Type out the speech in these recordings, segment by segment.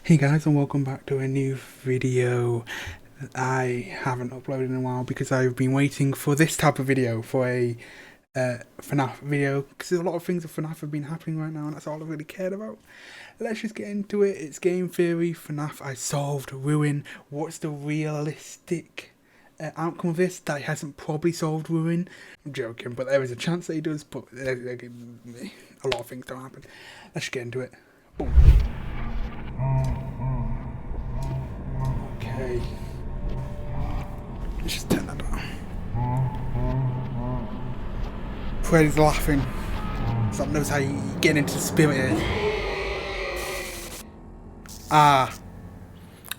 Hey guys, and welcome back to a new video that I haven't uploaded in a while because I've been waiting for this type of video, for a FNAF video, because a lot of things with FNAF have been happening right now and that's all I really cared about. Let's just get into it. It's game theory, FNAF, I solved Ruin. What's the realistic outcome of this? That he hasn't probably solved Ruin. I'm joking, but there is a chance that he does, but a lot of things don't happen. Let's just get into it. Boom. Okay. Let's just turn that down. Freddy's laughing. So that knows how you get into the spirit is. Ah.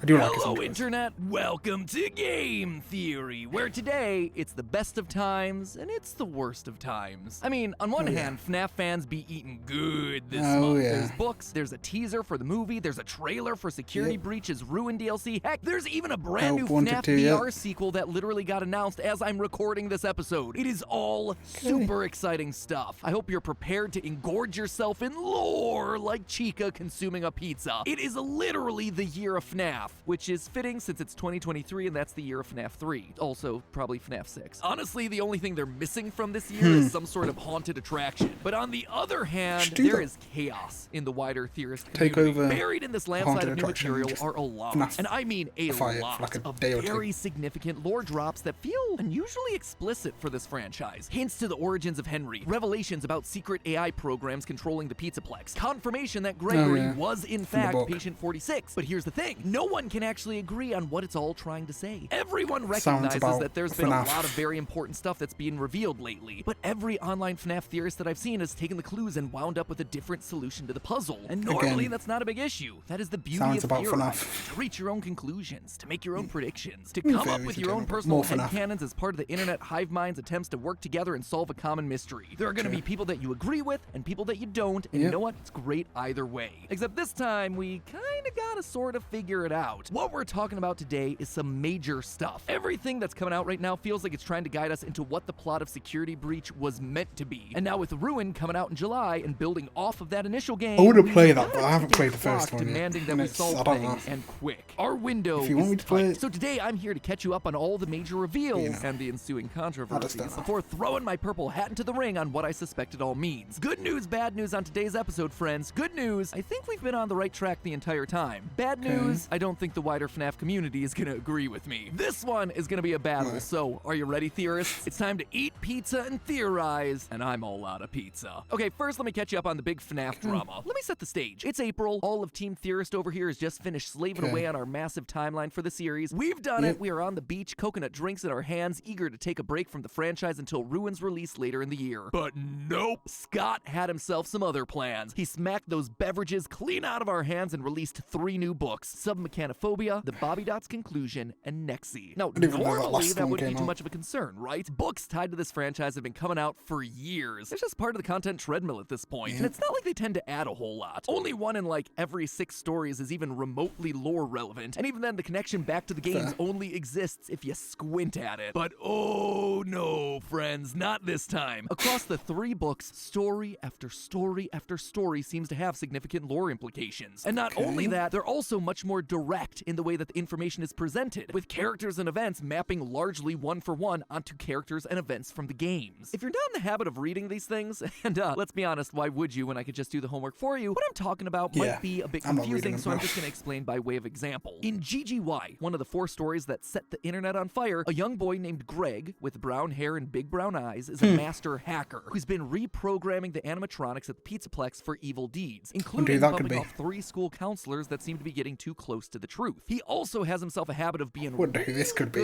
I do like it. Hello, Internet. Welcome to Game Theory, where today it's the best of times and it's the worst of times. I mean, on one hand, FNAF fans be eating good this month. Yeah. There's books, there's a teaser for the movie, there's a trailer for Security Breach's Ruin DLC. Heck, there's even a brand new FNAF VR sequel that literally got announced as I'm recording this episode. It is all super exciting stuff. I hope you're prepared to engorge yourself in lore like Chica consuming a pizza. It is literally the year of FNAF. Which is fitting since it's 2023 and that's the year of FNAF 3. Also, probably FNAF 6. Honestly, the only thing they're missing from this year is some sort of haunted attraction. But on the other hand, there is chaos in the wider Theorist community. Buried in this landslide of new material are a lot, and I mean a lot, of very significant lore drops that feel unusually explicit for this franchise. Hints to the origins of Henry, revelations about secret AI programs controlling the Pizzaplex, confirmation that Gregory was in fact Patient 46. But here's the thing, no one can actually agree on what it's all trying to say. Everyone recognizes that there's been a lot of very important stuff that's being revealed lately, but every online FNAF theorist that I've seen has taken the clues and wound up with a different solution to the puzzle. And normally that's not a big issue. That is the beauty of theorizing, to reach your own conclusions, to make your own predictions, to come up with your own personal headcanons as part of the internet hive mind's attempts to work together and solve a common mystery. There are going to be people that you agree with and people that you don't, and you know what? It's great either way. Except this time, we kind of gotta sort of figure it out. What we're talking about today is some major stuff. Everything that's coming out right now feels like it's trying to guide us into what the plot of Security Breach was meant to be. And now with Ruin coming out in July and building off of that initial game, I would have played that, but I haven't played the first one yet. Demanding that we solve things and quick. Our window is tight. So today I'm here to catch you up on all the major reveals and the ensuing controversies before throwing my purple hat into the ring on what I suspect it all means. Good news, bad news on today's episode, friends. Good news, I think we've been on the right track the entire time. Bad news, I don't think the wider FNAF community is gonna agree with me. This one is gonna be a battle, so are you ready, theorists? It's time to eat pizza and theorize, and I'm all out of pizza. Okay, first let me catch you up on the big FNAF drama. Let me set the stage. It's April. All of Team Theorist over here has just finished slaving away on our massive timeline for the series. We've done it. We are on the beach, coconut drinks in our hands, eager to take a break from the franchise until Ruin's release later in the year. But nope. Scott had himself some other plans. He smacked those beverages clean out of our hands and released 3 new books: Submechanophobia, The Bobby Dots Conclusion, and Nexi. Now, normally that wouldn't be too much of a concern, right? Books tied to this franchise have been coming out for years. It's just part of the content treadmill at this point, and it's not like they tend to add a whole lot. Only one in like every 6 stories is even remotely lore relevant, and even then the connection back to the games only exists if you squint at it. But oh no, friends, not this time. Across the 3 books, story after story after story seems to have significant lore implications. And not only that, they're also much more direct in the way that the information is presented, with characters and events mapping largely one for one onto characters and events from the games. If you're not in the habit of reading these things, and let's be honest, why would you when I could just do the homework for you? What I'm talking about might be a bit confusing, so I'm just going to explain by way of example. In GGY, one of the 4 stories that set the internet on fire, a young boy named Greg, with brown hair and big brown eyes, is a master hacker who's been reprogramming the animatronics at the Pizzaplex for evil deeds, including bumping off 3 school counselors that seem to be getting too close to the truth. He also has himself a habit of being good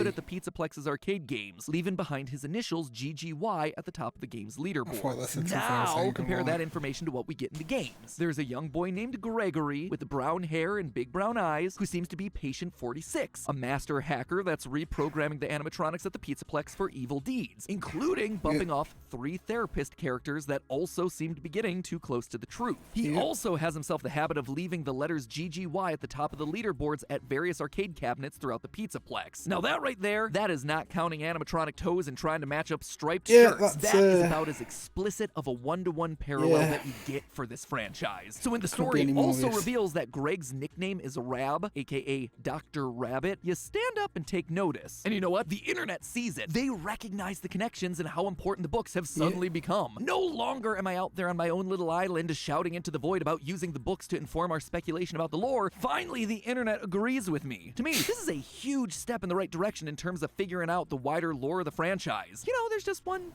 at the Pizzaplex's arcade games, leaving behind his initials GGY at the top of the game's leaderboard. Now, compare that information to what we get in the games. There's a young boy named Gregory with brown hair and big brown eyes who seems to be Patient 46, a master hacker that's reprogramming the animatronics at the Pizzaplex for evil deeds, including bumping off 3 therapist characters that also seem to be getting too close to the truth. He also has himself the habit of leaving the letters G GGY at the top of the leaderboards at various arcade cabinets throughout the Pizzaplex. Now that right there, that is not counting animatronic toes and trying to match up striped shirts. That is about as explicit of a one-to-one parallel that you get for this franchise. So when the story also reveals that Greg's nickname is Rab, aka Dr. Rabbit, you stand up and take notice. And you know what? The internet sees it. They recognize the connections and how important the books have suddenly become. No longer am I out there on my own little island shouting into the void about using the books to inform our speculation about the lore. Finally, the internet agrees with me. To me, this is a huge step in the right direction in terms of figuring out the wider lore of the franchise. You know, there's just one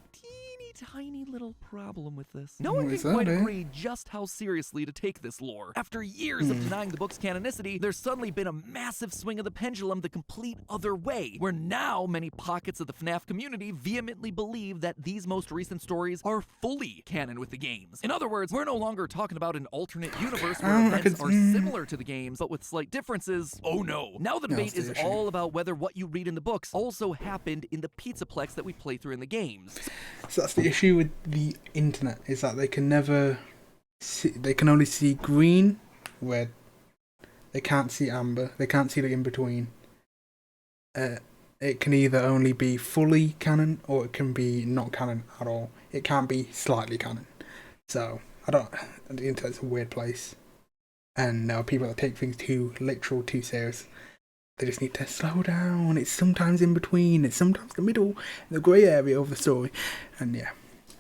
tiny little problem with this. No one can quite agree just how seriously to take this lore. After years of denying the book's canonicity, there's suddenly been a massive swing of the pendulum the complete other way, where now many pockets of the FNAF community vehemently believe that these most recent stories are fully canon with the games. In other words, we're no longer talking about an alternate universe where events are similar to the games, but with slight differences. Oh no. Now the debate is all about whether what you read in the books also happened in the Pizzaplex that we play through in the games. So that's the issue with the internet, is that they can never see, they can only see green, red. They can't see amber. They can't see the in-between. It can either only be fully canon or it can be not canon at all. It can't be slightly canon. So, the internet's a weird place. And people that take things too literal, too serious, they just need to slow down. It's sometimes in between. It's sometimes the middle, the grey area of the story. And yeah.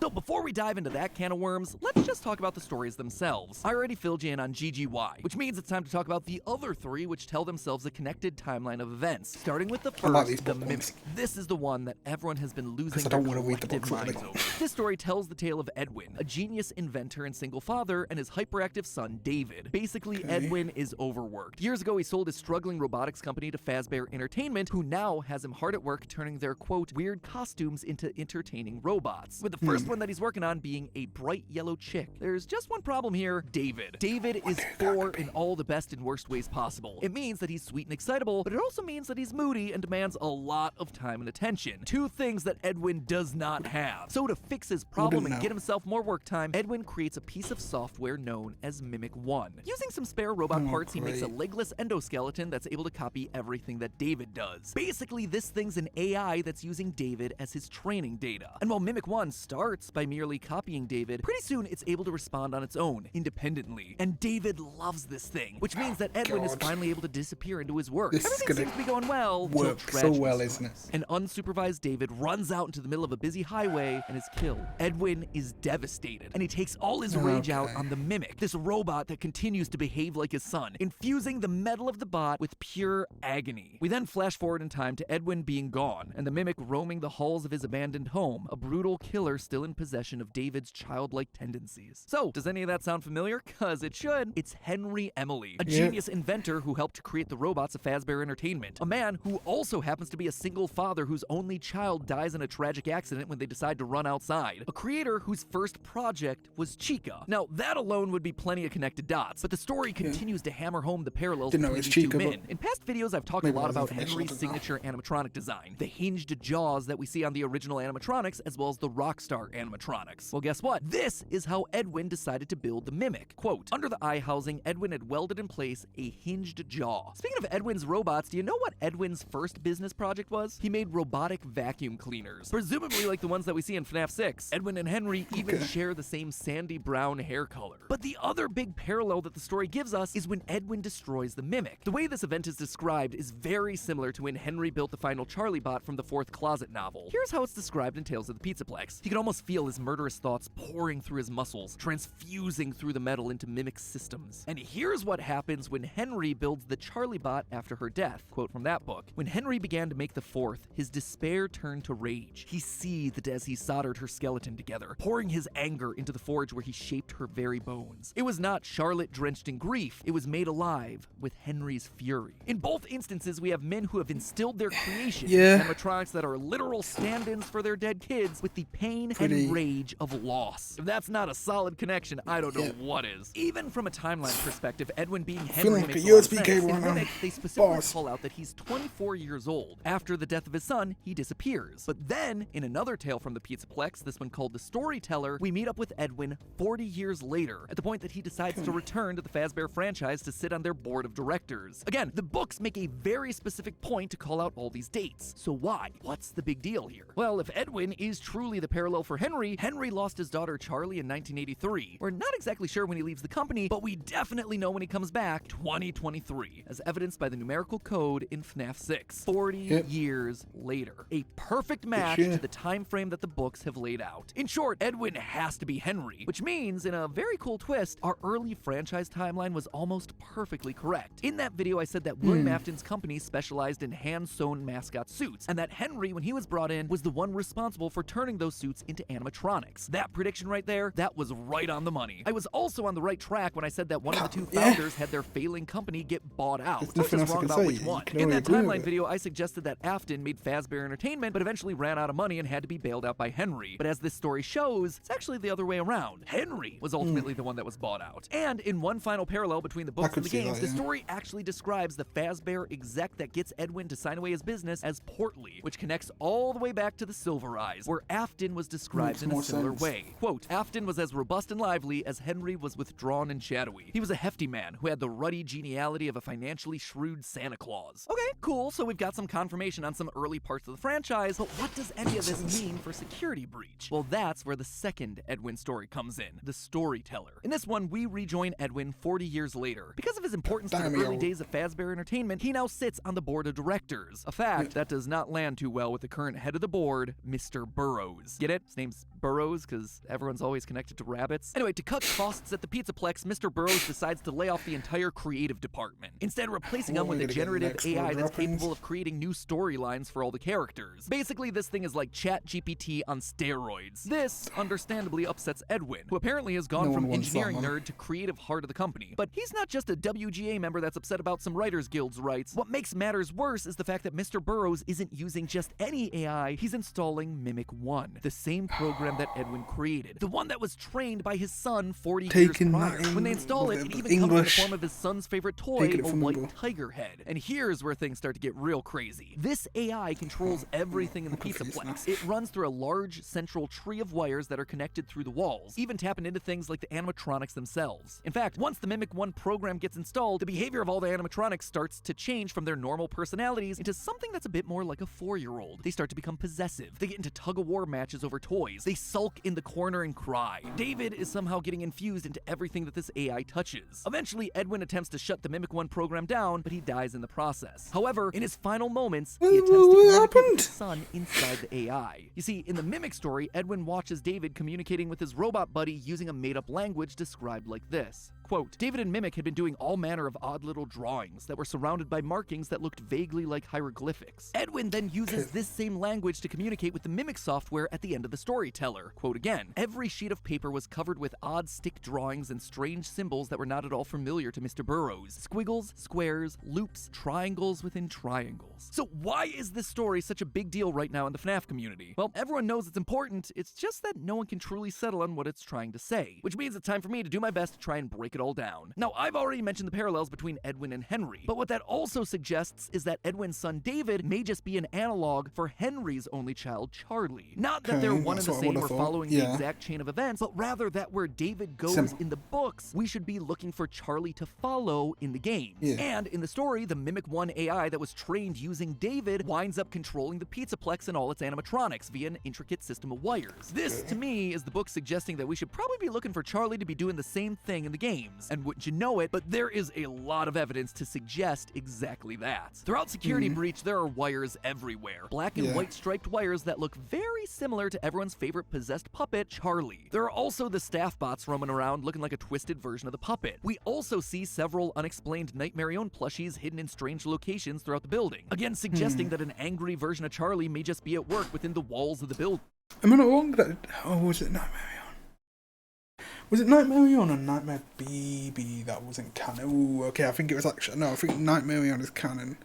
So before we dive into that can of worms, let's just talk about the stories themselves. I already filled you in on GGY, which means it's time to talk about the other three which tell themselves a connected timeline of events. Starting with the first, the Mimic. This is the one that everyone has been losing their collective minds over. This story tells the tale of Edwin, a genius inventor and single father, and his hyperactive son, David. Basically, Edwin is overworked. Years ago, he sold his struggling robotics company to Fazbear Entertainment, who now has him hard at work turning their, quote, weird costumes into entertaining robots. With the first one that he's working on being a bright yellow chick. There's just one problem here, David. David is 4 in all the best and worst ways possible. It means that he's sweet and excitable, but it also means that he's moody and demands a lot of time and attention. Two things that Edwin does not have. So to fix his problem and get himself more work time, Edwin creates a piece of software known as Mimic 1. Using some spare robot parts, he makes a legless endoskeleton that's able to copy everything that David does. Basically, this thing's an AI that's using David as his training data. And while Mimic 1 starts by merely copying David, pretty soon it's able to respond on its own, independently. And David loves this thing, which means that Edwin is finally able to disappear into his work. Everything seems to be going well. Work so well, isn't it? An unsupervised David runs out into the middle of a busy highway and is killed. Edwin is devastated, and he takes all his rage out on the Mimic, this robot that continues to behave like his son, infusing the metal of the bot with pure agony. We then flash forward in time to Edwin being gone, and the Mimic roaming the halls of his abandoned home, a brutal killer still in possession of David's childlike tendencies. So, does any of that sound familiar? Cause it should. It's Henry Emily, a genius inventor who helped create the robots of Fazbear Entertainment. A man who also happens to be a single father whose only child dies in a tragic accident when they decide to run outside. A creator whose first project was Chica. Now, that alone would be plenty of connected dots, but the story continues to hammer home the parallels between these two men. In past videos, I've talked a lot about Henry's signature animatronic design, the hinged jaws that we see on the original animatronics, as well as the Rockstar animatronics. Well, guess what? This is how Edwin decided to build the Mimic. Quote, under the eye housing, Edwin had welded in place a hinged jaw. Speaking of Edwin's robots, do you know what Edwin's first business project was? He made robotic vacuum cleaners, presumably like the ones that we see in FNAF 6. Edwin and Henry even share the same sandy brown hair color. But the other big parallel that the story gives us is when Edwin destroys the Mimic. The way this event is described is very similar to when Henry built the final Charlie bot from the 4th Closet novel. Here's how it's described in Tales of the Pizzaplex. He could almost feel his murderous thoughts pouring through his muscles, transfusing through the metal into Mimic systems. And here's what happens when Henry builds the Charlie bot after her death. Quote from that book, when Henry began to make the 4th, his despair turned to rage. He seethed as he soldered her skeleton together, pouring his anger into the forge where he shaped her very bones. It was not Charlotte drenched in grief, it was made alive with Henry's fury. In both instances, we have men who have instilled their creation, animatronics that are literal stand-ins for their dead kids, with the pain and rage of loss. If that's not a solid connection, I don't know what is. Even from a timeline perspective, Edwin being Henry makes a lot of sense. In Mimic, they specifically call out that he's 24 years old. After the death of his son, he disappears. But then, in another tale from the Pizzaplex, this one called The Storyteller, we meet up with Edwin 40 years later, at the point that he decides to return to the Fazbear franchise to sit on their board of directors. Again, the books make a very specific point to call out all these dates. So why? What's the big deal here? Well, if Edwin is truly the parallel for Henry, Henry lost his daughter Charlie in 1983. We're not exactly sure when he leaves the company, but we definitely know when he comes back, 2023, as evidenced by the numerical code in FNAF 6. 40 years later. A perfect match to the time frame that the books have laid out. In short, Edwin has to be Henry, which means, in a very cool twist, our early franchise timeline was almost perfectly correct. In that video, I said that William Afton's company specialized in hand-sewn mascot suits, and that Henry, when he was brought in, was the one responsible for turning those suits into animatronics. That prediction right there, that was right on the money. I was also on the right track when I said that one of the two founders had their failing company get bought out. I was just wrong about which one. In that timeline video, I suggested that Afton made Fazbear Entertainment, but eventually ran out of money and had to be bailed out by Henry. But as this story shows, it's actually the other way around. Henry was ultimately the one that was bought out. And in one final parallel between the books and the games, the story actually describes the Fazbear exec that gets Edwin to sign away his business as Portly, which connects all the way back to the Silver Eyes, where Afton was described in a similar way. Quote, Afton was as robust and lively as Henry was withdrawn and shadowy. He was a hefty man who had the ruddy geniality of a financially shrewd Santa Claus. Okay, cool, so we've got some confirmation on some early parts of the franchise, but what does any of this mean for Security Breach? Well, that's where the second Edwin story comes in, the Storyteller. In this one, we rejoin Edwin 40 years later. Because of his importance to the early days of Fazbear Entertainment, he now sits on the board of directors. A fact that does not land too well with the current head of the board, Mr. Burrows. Get it? His name's Burrows because everyone's always connected to rabbits. Anyway, to cut costs at the Pizzaplex, Mr. Burrows decides to lay off the entire creative department, instead replacing them with a generative AI that's capable of creating new storylines for all the characters. Basically, this thing is like ChatGPT on steroids. This, understandably, upsets Edwin, who apparently has gone from engineering nerd to creative heart of the company. But he's not just a WGA member that's upset about some Writers Guild's rights. What makes matters worse is the fact that Mr. Burrows isn't using just any AI, he's installing Mimic 1, the same program that Edwin created, the one that was trained by his son 40 years prior. When they install it, it even comes in the form of his son's favorite toy, a white tiger head. And here's where things start to get real crazy. This AI controls everything in the Pizzaplex. It runs through a large central tree of wires that are connected through the walls, even tapping into things like the animatronics themselves. In fact, once the Mimic 1 program gets installed, the behavior of all the animatronics starts to change from their normal personalities into something that's a bit more like a 4-year-old. They start to become possessive. They get into tug-of-war matches over toys. They sulk in the corner and cry. David is somehow getting infused into everything that this AI touches. Eventually, Edwin attempts to shut the Mimic 1 program down, but he dies in the process. However, in his final moments, he attempts to communicate with his son inside the AI. You see, in the Mimic story, Edwin watches David communicating with his robot buddy using a made-up language described like this. Quote, David and Mimic had been doing all manner of odd little drawings that were surrounded by markings that looked vaguely like hieroglyphics. Edwin then uses this same language to communicate with the Mimic software at the end of the Storyteller. Quote again, every sheet of paper was covered with odd stick drawings and strange symbols that were not at all familiar to Mr. Burrows. Squiggles, squares, loops, triangles within triangles. So why is this story such a big deal right now in the FNAF community? Well, everyone knows it's important, it's just that no one can truly settle on what it's trying to say, which means it's time for me to do my best to try and break it all down. Now, I've already mentioned the parallels between Edwin and Henry, but what that also suggests is that Edwin's son David may just be an analog for Henry's only child, Charlie. Not that they're one and the same or following the exact chain of events, but rather that where David goes in the books, we should be looking for Charlie to follow in the games. And in the story, the Mimic 1 AI that was trained using David winds up controlling the Pizzaplex and all its animatronics via an intricate system of wires. This, to me, is the book suggesting that we should probably be looking for Charlie to be doing the same thing in the games. And wouldn't you know it, but there is a lot of evidence to suggest exactly that. Throughout Security Breach, there are wires everywhere. Black and white striped wires that look very similar to everyone's favorite possessed puppet, Charlie. There are also the staff bots roaming around looking like a twisted version of the puppet. We also see several unexplained Nightmare-owned plushies hidden in strange locations throughout the building, again suggesting that an angry version of Charlie may just be at work within the walls of the building. Am I not wrong? Oh, was it Nightmare on? Was it Nightmare on or Nightmare BB that wasn't canon? Ooh, okay, I think it was actually, no, I think Nightmare on is canon.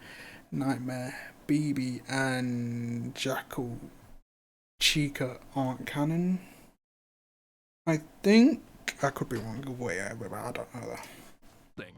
Nightmare BB and Jackal Chica aren't canon. I think I could be wrong. Wait, but I don't know that.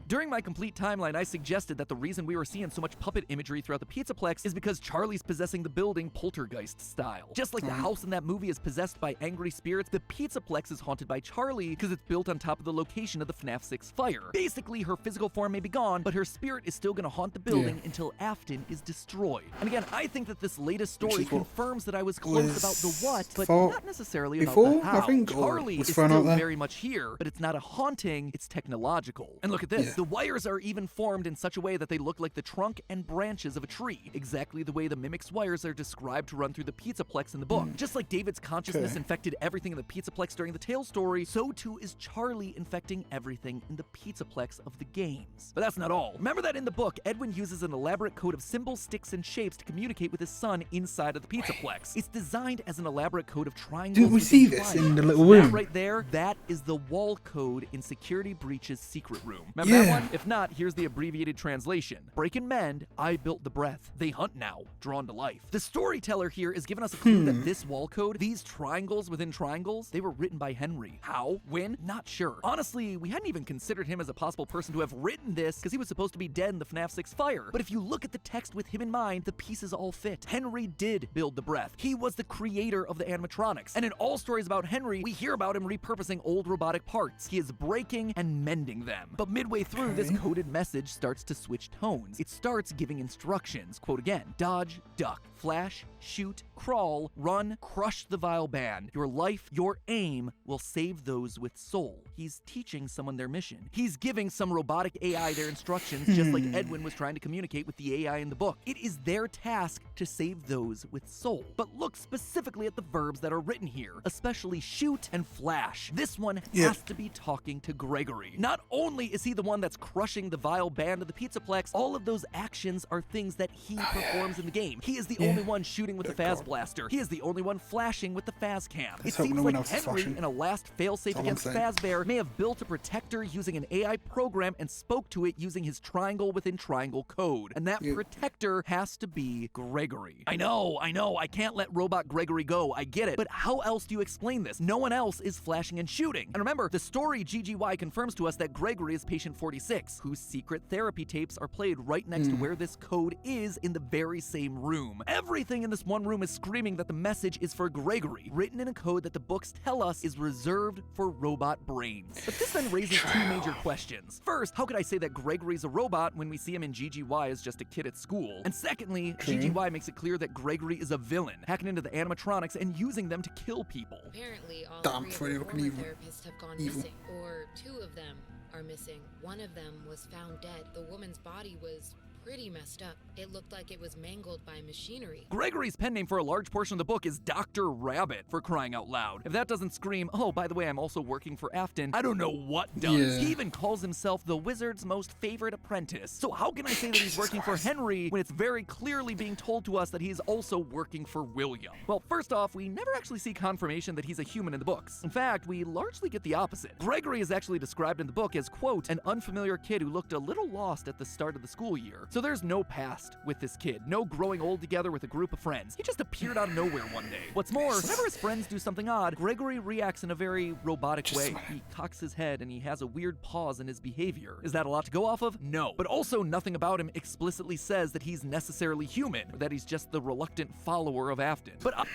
During my complete timeline, I suggested that the reason we were seeing so much puppet imagery throughout the Pizzaplex is because Charlie's possessing the building poltergeist style. Just like the house in that movie is possessed by angry spirits, the Pizzaplex is haunted by Charlie because it's built on top of the location of the FNAF 6 fire. Basically, her physical form may be gone, but her spirit is still going to haunt the building until Afton is destroyed. And again, I think that this latest story confirms that I was close about the what, but not necessarily about the how. I think Charlie is still very much here, but it's not a haunting, it's technological. And look at this. The wires are even formed in such a way that they look like the trunk and branches of a tree, exactly the way the Mimic's wires are described to run through the Pizzaplex in the book. Just like David's consciousness infected everything in the Pizzaplex during the Tale story, so too is Charlie infecting everything in the Pizzaplex of the games. But that's not all. Remember that in the book, Edwin uses an elaborate code of symbols, sticks, and shapes to communicate with his son inside of the Pizzaplex. It's designed as an elaborate code of triangles. Didn't we see this in the little room? That right there, that is the wall code in Security Breach's secret room. Remember that one? If not, here's the abbreviated translation. Break and mend, I built the breath. They hunt now, drawn to life. The storyteller here is giving us a clue that this wall code, these triangles within triangles, they were written by Henry. How? When? Not sure. Honestly, we hadn't even considered him as a possible person to have written this because he was supposed to be dead in the FNAF 6 fire. But if you look at the text with him in mind, the pieces all fit. Henry did build the breath. He was the creator of the animatronics. And in all stories about Henry, we hear about him repurposing old robotic parts. He is breaking and mending them. But midway through, this coded message starts to switch tones. It starts giving instructions. Quote again, dodge, duck, flash, shoot, crawl, run, crush the vile band. Your life, your aim will save those with soul. He's teaching someone their mission. He's giving some robotic AI their instructions, just like Edwin was trying to communicate with the AI in the book. It is their task to save those with soul. But look specifically at the verbs that are written here, especially shoot and flash. This one has to be talking to Gregory. Not only is he the one that's crushing the vile band of the Pizzaplex, all of those actions are things that he performs in the game. He is the only one shooting with the Faz Blaster. He is the only one flashing with the Faz Cam. It seems like Henry, in a last failsafe against Fazbear, may have built a protector using an AI program and spoke to it using his triangle within triangle code. And that protector has to be Gregory. I know, I can't let Robot Gregory go, I get it. But how else do you explain this? No one else is flashing and shooting. And remember, the story GGY confirms to us that Gregory is patient 46, whose secret therapy tapes are played right next to where this code is in the very same room. Everything in this one room is screaming that the message is for Gregory, written in a code that the books tell us is reserved for robot brains. But this then raises two major questions. First, how could I say that Gregory's a robot when we see him in GGY as just a kid at school? And secondly, GGY makes it clear that Gregory is a villain, hacking into the animatronics and using them to kill people. Apparently, all three of the former therapists have gone missing, or two of them are missing. One of them was found dead. The woman's body was pretty messed up. It looked like it was mangled by machinery. Gregory's pen name for a large portion of the book is Dr. Rabbit, for crying out loud. If that doesn't scream, oh, by the way, I'm also working for Afton, I don't know what does. He even calls himself the wizard's most favorite apprentice. So how can I say that he's working for Henry when it's very clearly being told to us that he's also working for William? Well, first off, we never actually see confirmation that he's a human in the books. In fact, we largely get the opposite. Gregory is actually described in the book as, quote, an unfamiliar kid who looked a little lost at the start of the school year. So there's no past with this kid, no growing old together with a group of friends. He just appeared out of nowhere one day. What's more, whenever his friends do something odd, Gregory reacts in a very robotic way. He cocks his head and he has a weird pause in his behavior. Is that a lot to go off of? No. But also nothing about him explicitly says that he's necessarily human, or that he's just the reluctant follower of Afton. But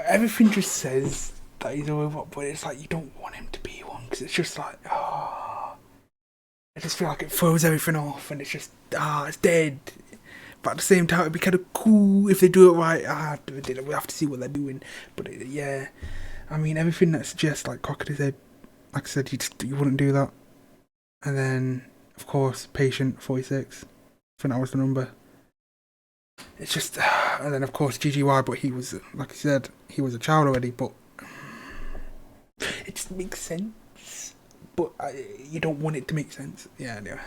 everything just says that he's a robot, but it's like you don't want him to be one, because it's just like, I just feel like it throws everything off, and it's just, it's dead. But at the same time, it'd be kind of cool if they do it right. We have to see what they're doing. But I mean, everything that suggests, like, cock at his head, like I said, you wouldn't do that. And then, of course, patient 46. I think that was the number. It's just, and then of course GGY, but he was, like I said, he was a child already, but it just makes sense. But you don't want it to make sense. Yeah, anyway.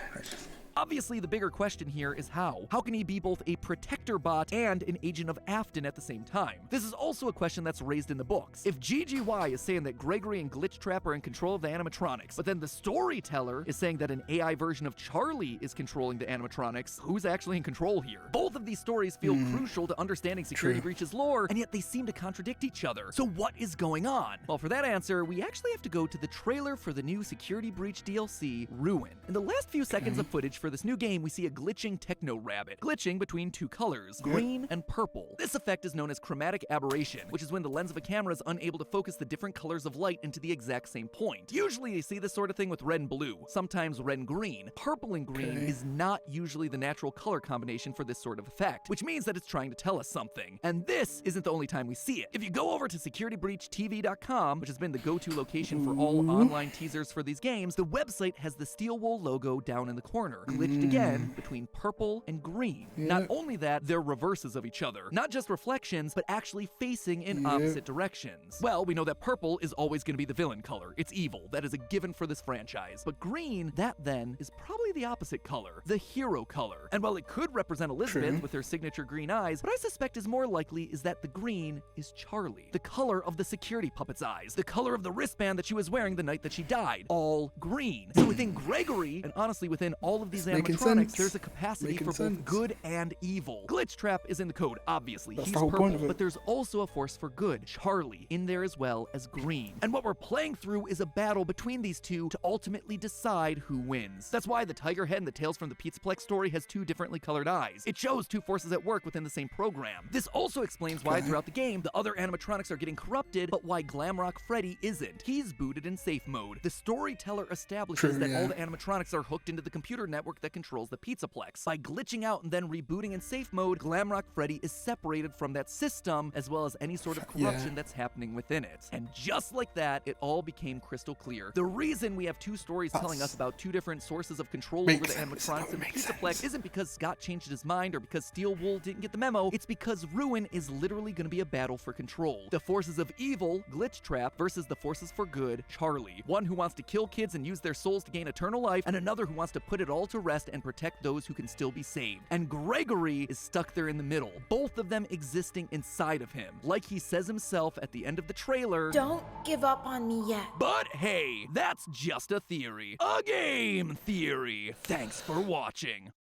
Obviously, the bigger question here is how. How can he be both a protector bot and an agent of Afton at the same time? This is also a question that's raised in the books. If GGY is saying that Gregory and Glitchtrap are in control of the animatronics, but then the storyteller is saying that an AI version of Charlie is controlling the animatronics, who's actually in control here? Both of these stories feel crucial to understanding Security Breach's lore, and yet they seem to contradict each other. So what is going on? Well, for that answer, we actually have to go to the trailer for the new Security Breach DLC, Ruin. In the last few seconds of footage for this new game, we see a glitching techno rabbit, glitching between two colors, green and purple. This effect is known as chromatic aberration, which is when the lens of a camera is unable to focus the different colors of light into the exact same point. Usually you see this sort of thing with red and blue, sometimes red and green. Purple and green is not usually the natural color combination for this sort of effect, which means that it's trying to tell us something. And this isn't the only time we see it. If you go over to securitybreachtv.com, which has been the go-to location for all online teasers for these games, the website has the Steel Wool logo down in the corner, glitched again between purple and green. Not only that, they're reverses of each other. Not just reflections, but actually facing in opposite directions. Well, we know that purple is always going to be the villain color. It's evil. That is a given for this franchise. But green, that then, is probably the opposite color, the hero color. And while it could represent Elizabeth with her signature green eyes, what I suspect is more likely is that the green is Charlie, the color of the security puppet's eyes, the color of the wristband that she was wearing the night that she died, all green. So within Gregory, and honestly within all of these animatronics, there's a capacity for both good and evil. Glitchtrap is in the code, obviously. He's purple, but there's also a force for good, Charlie, in there as well as green. And what we're playing through is a battle between these two to ultimately decide who wins. That's why the tiger head and the Tales from the Pizzaplex story has two differently colored eyes. It shows two forces at work within the same program. This also explains why throughout the game, the other animatronics are getting corrupted, but why Glamrock Freddy isn't. He's booted in safe mode. The storyteller establishes that all the animatronics are hooked into the computer network that controls the Pizzaplex. By glitching out and then rebooting in safe mode, Glamrock Freddy is separated from that system, as well as any sort of corruption that's happening within it. And just like that, it all became crystal clear. The reason we have two stories telling us about two different sources of control over the animatronics in the Pizzaplex isn't because Scott changed his mind or because Steel Wool didn't get the memo. It's because Ruin is literally going to be a battle for control. The forces of evil, Glitchtrap, versus the forces for good, Charlie. One who wants to kill kids and use their souls to gain eternal life, and another who wants to put it all to rest and protect those who can still be saved. And Gregory is stuck there in the middle, both of them existing inside of him. Like he says himself at the end of the trailer, "Don't give up on me yet." But hey, that's just a theory. A game theory. Thanks for watching.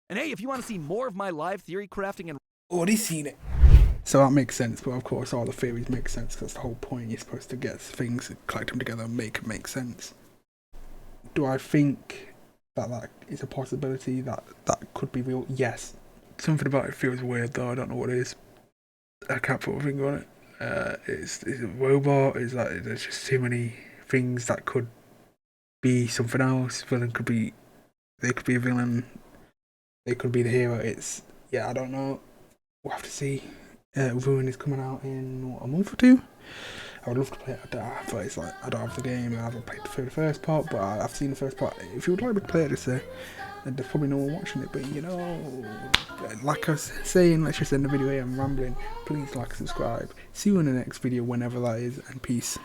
And hey, if you want to see more of my live theory crafting and already seen it. So that makes sense, but of course all the theories make sense because that's the whole point. You're supposed to get things, collect them together and make them make sense. Do I think that is a possibility, that could be real? Yes. Something about it feels weird though, I don't know what it is. I can't put a finger on it. It's a robot, is that there's just too many things that could be something else. Villain could be, they could be a villain, they could be the hero. I don't know. We'll have to see. Ruin is coming out in a month or two. I would love to play it, but it's like I don't have the game. I haven't played the first part, but I've seen the first part. If you would like me to play it, just say. And there's probably no one watching it, but you know, like I was saying, let's just end the video here. I'm rambling. Please like and subscribe. See you in the next video, whenever that is, and peace.